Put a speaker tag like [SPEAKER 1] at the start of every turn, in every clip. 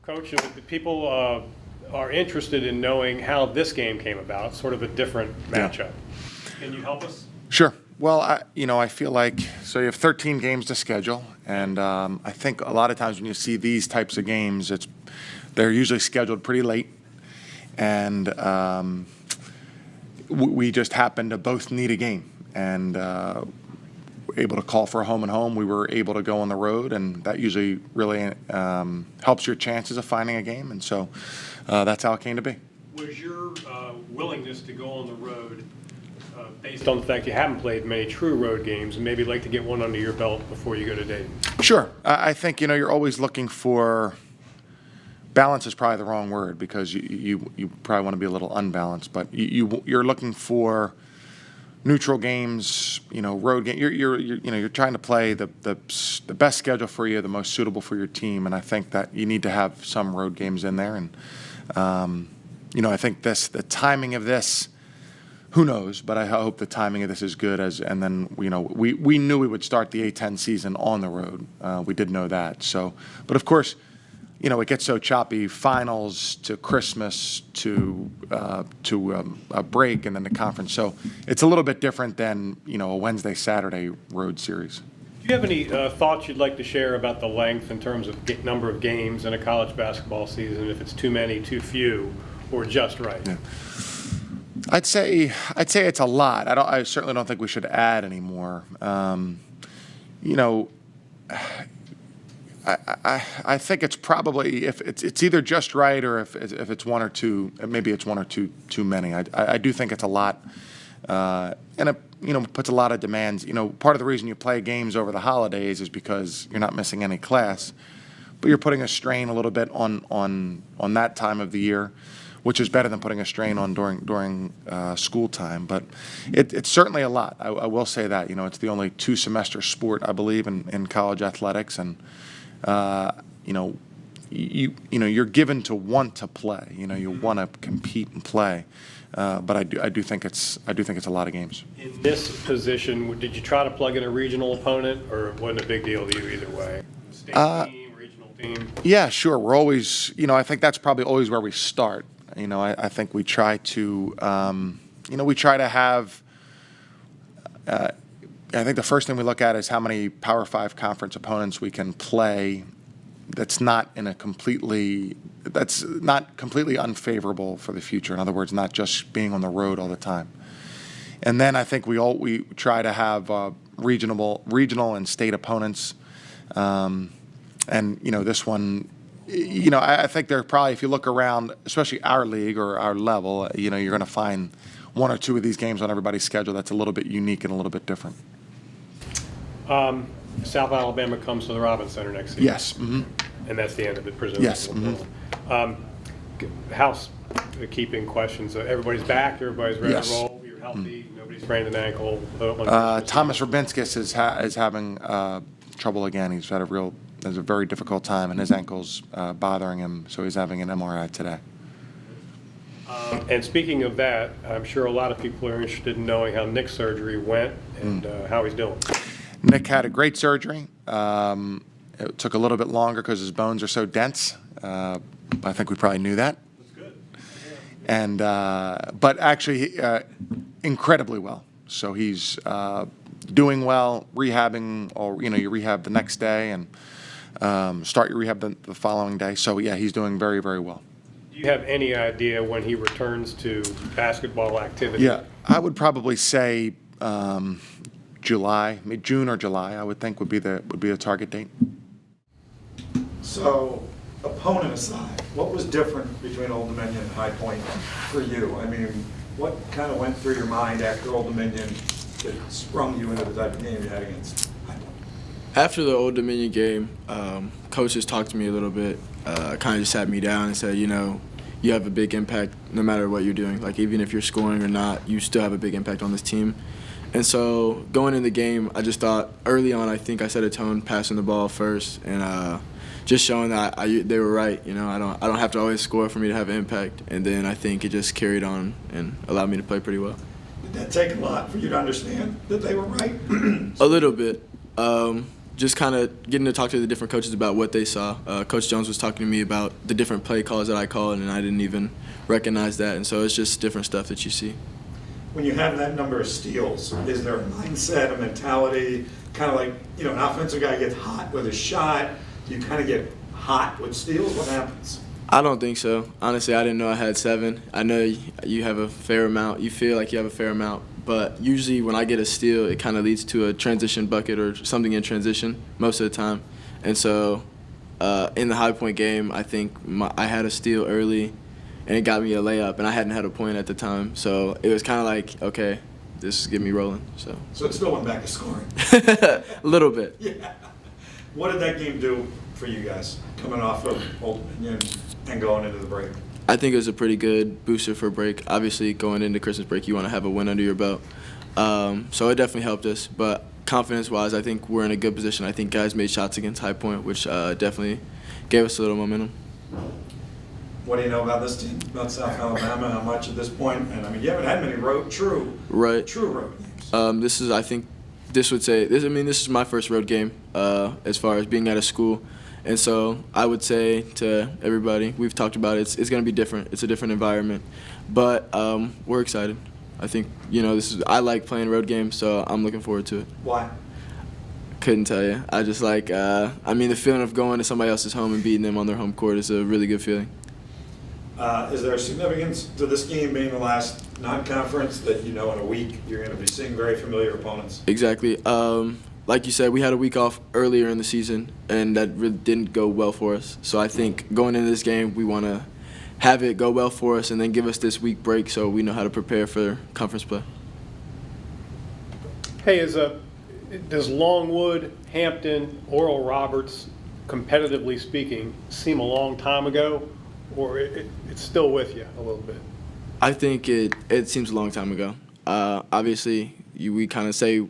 [SPEAKER 1] Coach, people are interested in knowing how this game came about, sort of a different matchup. Can you help us?
[SPEAKER 2] Sure. Well, I feel like, so you have 13 games to schedule, and I think a lot of times when you see these types of games, they're usually scheduled pretty late, and we just happen to both need a game, and able to call for a home and home. We were able to go on the road, and that usually really helps your chances of finding a game, and so that's how it came to be.
[SPEAKER 1] Was your willingness to go on the road based on the fact you haven't played many true road games and maybe like to get one under your belt before you go to Dayton?
[SPEAKER 2] Sure. I think, you're always looking for balance is probably the wrong word because you probably want to be a little unbalanced, but you're looking for neutral games, road game. You're trying to play the best schedule for you, the most suitable for your team, and I think that you need to have some road games in there. And I think the timing of this, who knows? But I hope the timing of this is good. And then we knew we would start the A-10 season on the road. We did know that. So, but of course, it gets so choppy. Finals to Christmas to a break and then the conference. So it's a little bit different than a Wednesday Saturday road series.
[SPEAKER 1] Do you have any thoughts you'd like to share about the length in terms of number of games in a college basketball season? If it's too many, too few, or just right?
[SPEAKER 2] Yeah. I'd say it's a lot. I certainly don't think we should add any more. I think it's probably if it's either just right or if it's one or two, maybe it's one or two too many. I do think it's a lot, and it puts a lot of demands. Part of the reason you play games over the holidays is because you're not missing any class, but you're putting a strain a little bit on that time of the year, which is better than putting a strain on during school time. But it's certainly a lot. I will say that. It's the only 2-semester sport, I believe, in college athletics, and you're given to want to play. You want to compete and play. But I do think it's a lot of games. In
[SPEAKER 1] this position, did you try to plug in a regional opponent, or it wasn't a big deal to you either way? State team, regional team.
[SPEAKER 2] Yeah, sure. We're always, I think that's probably always where we start. I think we try to, have. I think the first thing we look at is how many Power 5 conference opponents we can play. That's not completely unfavorable for the future. In other words, not just being on the road all the time. And then I think we try to have regional and state opponents. And this one. I think there probably, if you look around, especially our league or our level, you're going to find one or two of these games on everybody's schedule that's a little bit unique and a little bit different.
[SPEAKER 1] South Alabama comes to the Robins Center next season.
[SPEAKER 2] Yes. Mm-hmm.
[SPEAKER 1] And that's the end of it, presumably.
[SPEAKER 2] Yes. Mm-hmm.
[SPEAKER 1] Housekeeping questions. Everybody's back. Everybody's ready to roll. You're healthy. Mm-hmm. Nobody's sprained an ankle.
[SPEAKER 2] Thomas Rabinskis is having trouble again. He's had a very difficult time, and his ankle's bothering him, so he's having an MRI today.
[SPEAKER 1] And speaking of that, I'm sure a lot of people are interested in knowing how Nick's surgery went and how he's doing.
[SPEAKER 2] Nick had a great surgery. It took a little bit longer because his bones are so dense. I think we probably knew that.
[SPEAKER 1] That's good. Yeah.
[SPEAKER 2] And but actually, incredibly well. So he's doing well, rehabbing, or you rehab the next day and start your rehab the following day. So yeah, he's doing very, very well.
[SPEAKER 1] Do you have any idea when he returns to basketball activity?
[SPEAKER 2] Yeah, I would probably say June or July. I would think would be the target date.
[SPEAKER 3] So, opponent aside, what was different between Old Dominion and High Point for you? I mean, what kind of went through your mind after Old Dominion that sprung you into the type of game you had against High Point?
[SPEAKER 4] After the Old Dominion game, coaches talked to me a little bit, kind of just sat me down and said, you have a big impact no matter what you're doing. Like, even if you're scoring or not, you still have a big impact on this team. And so going in the game, I just thought early on, I think I set a tone passing the ball first and just showing that they were right. I don't have to always score for me to have an impact. And then I think it just carried on and allowed me to play pretty well.
[SPEAKER 3] Did that take a lot for you to understand that they were right?
[SPEAKER 4] A little bit. just kind of getting to talk to the different coaches about what they saw. Coach Jones was talking to me about the different play calls that I called, and I didn't even recognize that. And so it's just different stuff that you see.
[SPEAKER 3] When you have that number of steals, is there a mindset, a mentality, kind of like, you know, an offensive guy gets hot with a shot, do you kind of get hot with steals? What happens?
[SPEAKER 4] I don't think so. Honestly, I didn't know I had 7. I know you have a fair amount. You feel like you have a fair amount. But usually when I get a steal, it kind of leads to a transition bucket or something in transition most of the time. And so in the high point game, I think I had a steal early, and it got me a layup, and I hadn't had a point at the time. So it was kind of like, okay, this is getting me rolling.
[SPEAKER 3] So it still went back to scoring.
[SPEAKER 4] A little bit.
[SPEAKER 3] Yeah. What did that game do for you guys, coming off of Old Dominion and going into the break?
[SPEAKER 4] I think it was a pretty good booster for break. Obviously, going into Christmas break, you want to have a win under your belt. So it definitely helped us. But confidence-wise, I think we're in a good position. I think guys made shots against High Point, which definitely gave us a little momentum.
[SPEAKER 3] What do you know about this team, about South Alabama? How much at this point? And I mean, you haven't had many true road games.
[SPEAKER 4] This is, I think, this is my first road game as far as being at a school. And so I would say to everybody, we've talked about it, it's going to be different. It's a different environment. But we're excited. I think, you know, I like playing road games, so I'm looking forward to it.
[SPEAKER 3] Why?
[SPEAKER 4] Couldn't tell you. I just like, the feeling of going to somebody else's home and beating them on their home court is a really good feeling.
[SPEAKER 3] Is there significance to this game being the last non-conference that, you know, in a week you're going to be seeing very familiar opponents?
[SPEAKER 4] Exactly. Like you said, we had a week off earlier in the season, and that really didn't go well for us. So I think going into this game, we want to have it go well for us and then give us this week break so we know how to prepare for conference play.
[SPEAKER 1] Hey, does Longwood, Hampton, Oral Roberts, competitively speaking, seem a long time ago, or it's still with you a little bit?
[SPEAKER 4] I think it seems a long time ago. Obviously, we kind of say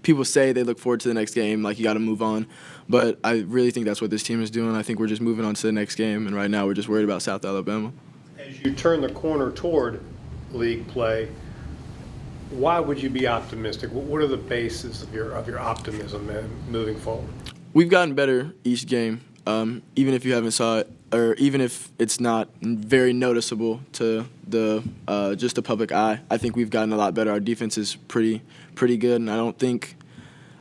[SPEAKER 4] people say they look forward to the next game, like you got to move on, but I really think that's what this team is doing. I think we're just moving on to the next game, and right now we're just worried about South Alabama.
[SPEAKER 1] As you turn the corner toward league play, why would you be optimistic? What are the bases of your optimism moving forward?
[SPEAKER 4] We've gotten better each game, even if you haven't saw it, or even if it's not very noticeable to the just the public eye. I think we've gotten a lot better. Our defense is pretty good, and I don't think.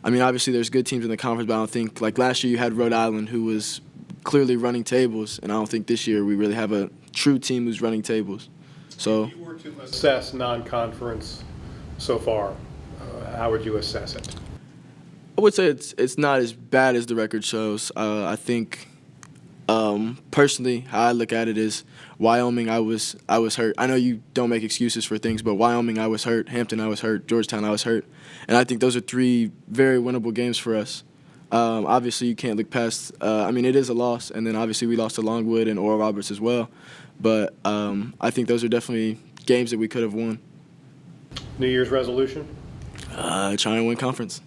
[SPEAKER 4] I mean, obviously there's good teams in the conference, but I don't think, like last year you had Rhode Island, who was clearly running tables, and I don't think this year we really have a true team who's running tables. So
[SPEAKER 1] if you were to assess non-conference so far, how would you assess it?
[SPEAKER 4] I would say it's not as bad as the record shows. I think. Personally, how I look at it is Wyoming, I was hurt. I know you don't make excuses for things, but Wyoming, I was hurt. Hampton, I was hurt. Georgetown, I was hurt. And I think those are 3 very winnable games for us. Obviously, you can't look past it is a loss, and then obviously we lost to Longwood and Oral Roberts as well. But I think those are definitely games that we could have won.
[SPEAKER 1] New Year's resolution?
[SPEAKER 4] Trying to win conference.